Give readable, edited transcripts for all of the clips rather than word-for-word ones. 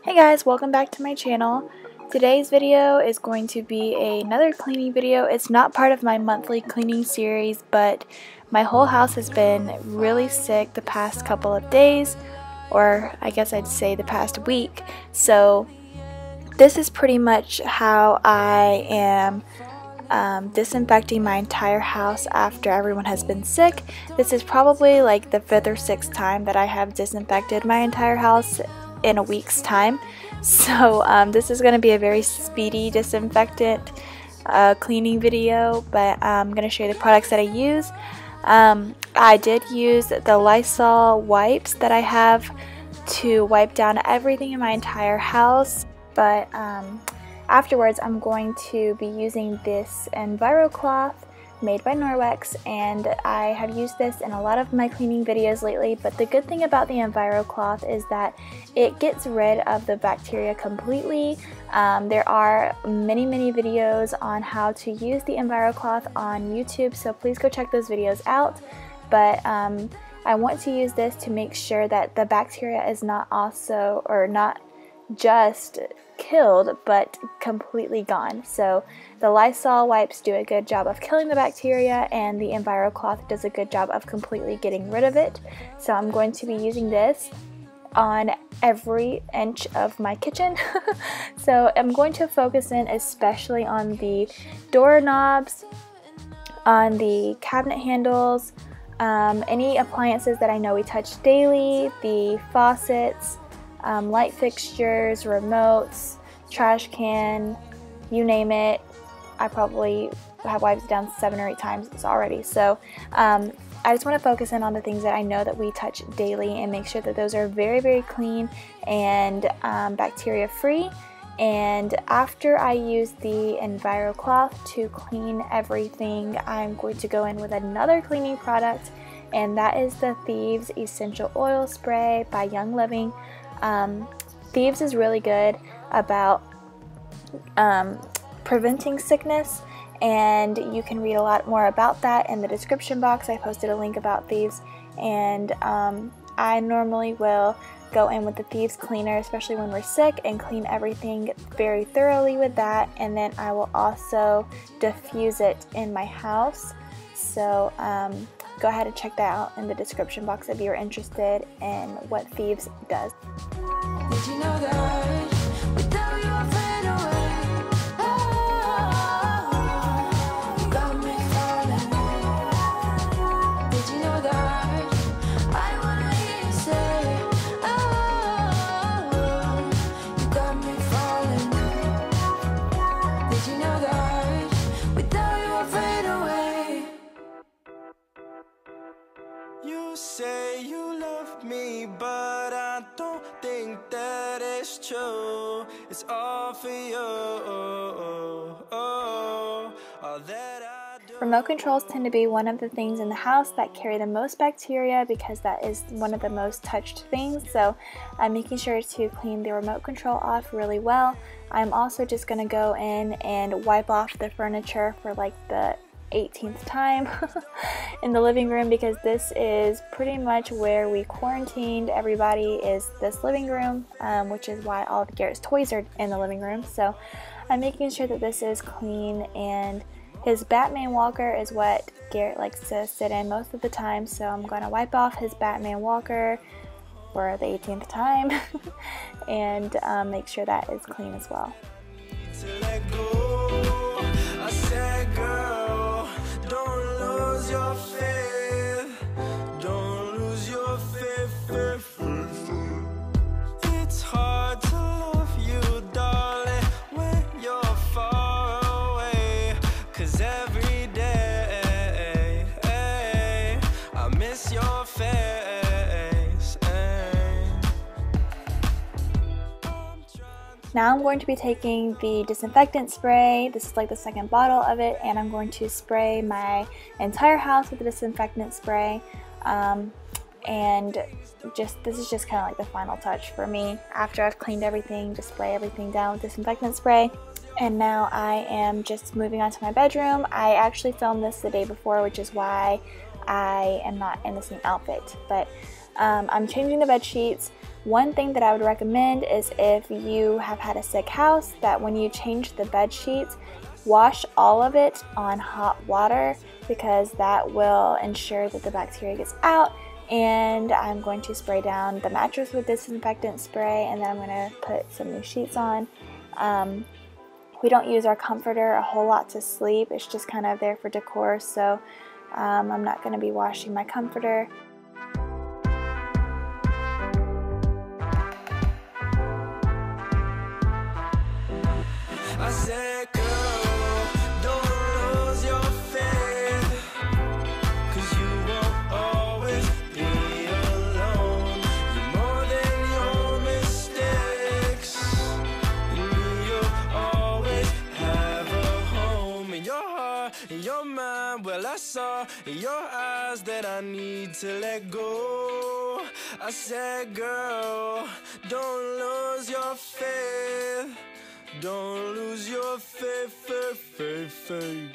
Hey guys, welcome back to my channel. Today's video is going to be another cleaning video. It's not part of my monthly cleaning series, but my whole house has been really sick the past couple of days, or I guess I'd say the past week. So this is pretty much how I am disinfecting my entire house after everyone has been sick. This is probably like the 5th or 6th time that I have disinfected my entire house in a week's time. So this is going to be a very speedy disinfectant cleaning video, but I'm going to show you the products that I use. I did use the Lysol wipes that I have to wipe down everything in my entire house, but afterwards I'm going to be using this Envirocloth made by Norwex, and I have used this in a lot of my cleaning videos lately. But the good thing about the Envirocloth is that it gets rid of the bacteria completely. There are many videos on how to use the Envirocloth on YouTube, so please go check those videos out. But I want to use this to make sure that the bacteria is not just killed, but completely gone. So the Lysol wipes do a good job of killing the bacteria, and the Envirocloth does a good job of completely getting rid of it. So I'm going to be using this on every inch of my kitchen. So I'm going to focus in especially on the doorknobs, on the cabinet handles, any appliances that I know we touch daily, the faucets, light fixtures, remotes, trash can, you name it. I probably have wiped it down 7 or 8 times already. So I just want to focus in on the things that I know that we touch daily and make sure that those are very clean and bacteria free. And after I use the Envirocloth to clean everything, I'm going to go in with another cleaning product, and that is the Thieves Essential Oil Spray by Lovin. Thieves is really good about preventing sickness, and you can read a lot more about that in the description box. I posted a link about Thieves, and I normally will go in with the Thieves cleaner, especially when we're sick, and clean everything very thoroughly with that, and then I will also diffuse it in my house. So go ahead and check that out in the description box if you're interested in what Thieves does. Did you know that without you I fade away? Oh, you got me falling. Did you know that I wanna hear you say, oh, you got me falling. Did you know that without you I fade away? You say you love me, but I don't think that is true. It's all for you. All that I do. Remote controls tend to be one of the things in the house that carry the most bacteria, because that is one of the most touched things. So I'm making sure to clean the remote control off really well. I'm also just going to go in and wipe off the furniture for like the 18th time in the living room, because this is pretty much where we quarantined everybody, is this living room, which is why all of Garrett's toys are in the living room. So I'm making sure that this is clean, and his Batman walker is what Garrett likes to sit in most of the time, so I'm going to wipe off his Batman walker for the 18th time and make sure that is clean as well. To let go, I said, girl, don't lose your faith. Don't lose your faith. It's hard to love you, darling, when you're far away. 'Cause every day I miss your face. Now I'm going to be taking the disinfectant spray. This is like the 2nd bottle of it, and I'm going to spray my entire house with the disinfectant spray. And this is just kind of like the final touch for me. After I've cleaned everything, just spray everything down with disinfectant spray. And now I am just moving on to my bedroom. I actually filmed this the day before, which is why I am not in the same outfit. But I'm changing the bed sheets. One thing that I would recommend is if you have had a sick house, that when you change the bed sheets, wash all of it on hot water, because that will ensure that the bacteria gets out. And I'm going to spray down the mattress with disinfectant spray, and then I'm going to put some new sheets on. We don't use our comforter a whole lot to sleep. It's just kind of there for decor, so I'm not going to be washing my comforter. I said, girl, don't lose your faith, 'cause you won't always be alone. You're more than your mistakes, and you'll always have a home in your heart, in your mind. Well, I saw in your eyes that I need to let go. I said, girl, don't lose your faith. Don't lose your faith, faith, faith, faith.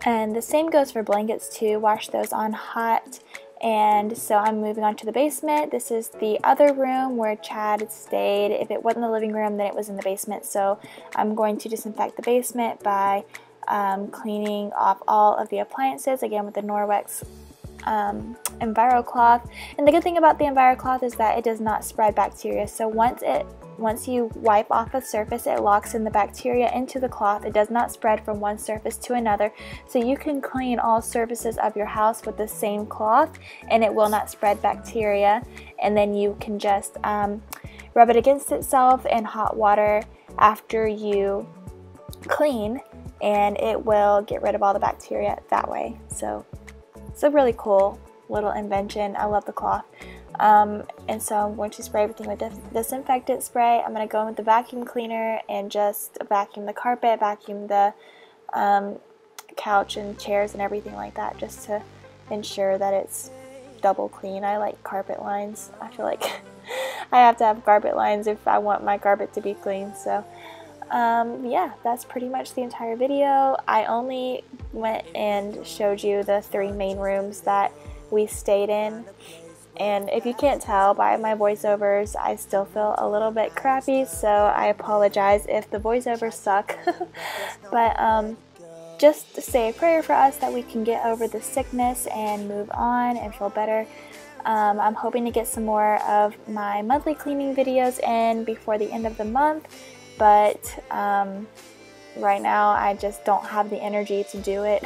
And the same goes for blankets too. Wash those on hot. And so I'm moving on to the basement. This is the other room where Chad stayed. If it wasn't the living room, then it was in the basement. So I'm going to disinfect the basement by cleaning off all of the appliances, again with the Norwex Envirocloth. And the good thing about the Envirocloth is that it does not spread bacteria. So once you wipe off a surface, it locks in the bacteria into the cloth. It does not spread from one surface to another. So you can clean all surfaces of your house with the same cloth and it will not spread bacteria. And then you can just rub it against itself in hot water after you clean, and it will get rid of all the bacteria that way. So it's a really cool little invention. I love the cloth. And so I'm going to spray everything with disinfectant spray. I'm going to go in with the vacuum cleaner and just vacuum the carpet, vacuum the couch and chairs and everything like that, just to ensure that it's double clean. I like carpet lines. I feel like I have to have carpet lines if I want my carpet to be clean. So yeah, that's pretty much the entire video. I only went and showed you the 3 main rooms that we stayed in. And if you can't tell by my voiceovers, I still feel a little bit crappy, so I apologize if the voiceovers suck. But just say a prayer for us that we can get over the sickness and move on and feel better. I'm hoping to get some more of my monthly cleaning videos in before the end of the month, but right now I just don't have the energy to do it.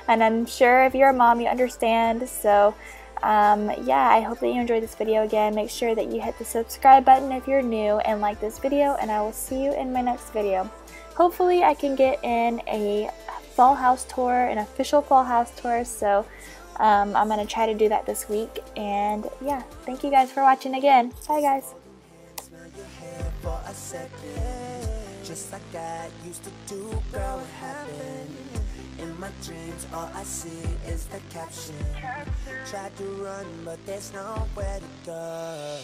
And I'm sure if you're a mom, you understand. So yeah, I hope that you enjoyed this video. Again, make sure that you hit the subscribe button if you're new and like this video, and I will see you in my next video. Hopefully I can get in a fall house tour, an official fall house tour, so I'm going to try to do that this week. And yeah, thank you guys for watching again. Bye guys. Just like I used to do, girl, what happened? In my dreams, all I see is the caption. Tried to run, but there's nowhere to go.